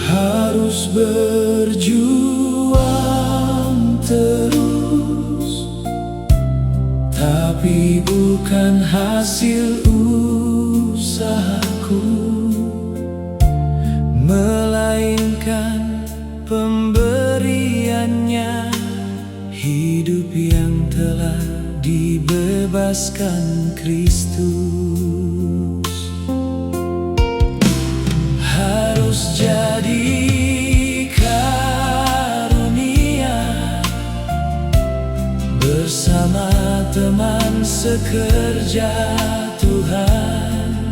Harus berjuang terus, tapi bukan hasil usahaku, melainkan pemberiannya, hidup yang telah dibebaskan Kristus. Harus jadi karunia bersama teman sekerja Tuhan,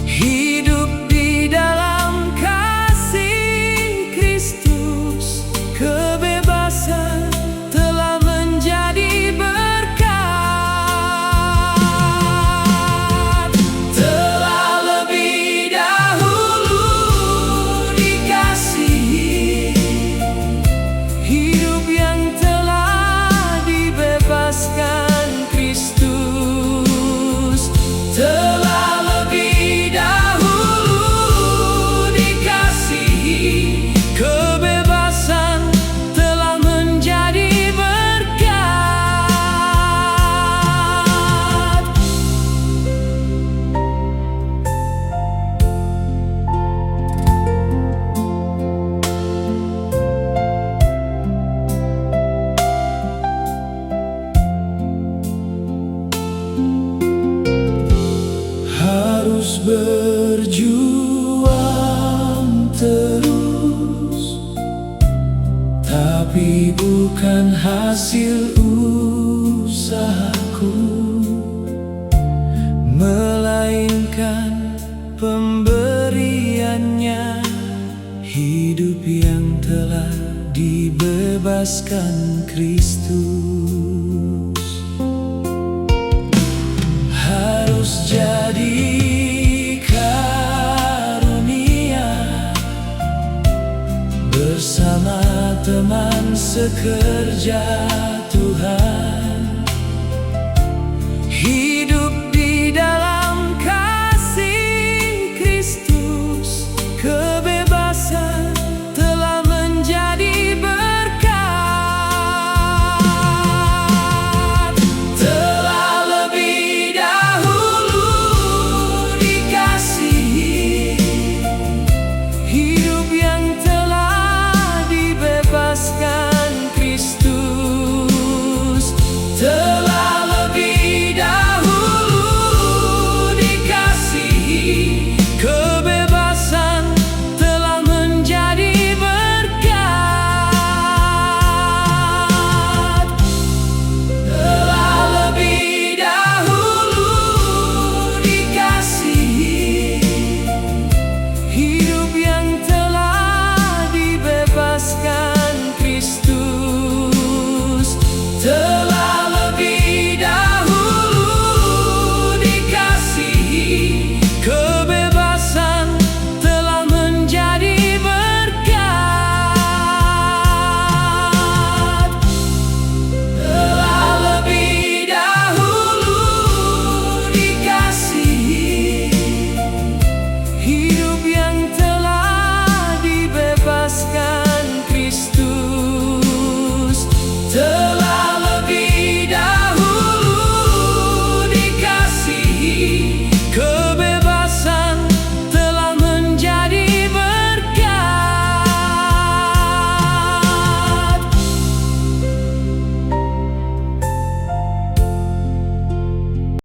hidup di dalam kasih Kristus. Kebebasan telah menjadi berkat, telah lebih dahulu dikasihi, hidup yang telah dibebaskan Kristus. Telah lebih dahulu dikasihi, kebebasan telah menjadi berkat. Harus berjuang terus, tapi bukan hasil usahaku, melainkan pemberiannya, hidup yang telah dibebaskan Kristus. Harus jadi karunia bersama teman sekerja Tuhan, hidup di dalam kasih Kristus. Kebebasan telah menjadi berkat, telah lebih dahulu dikasihi, hidup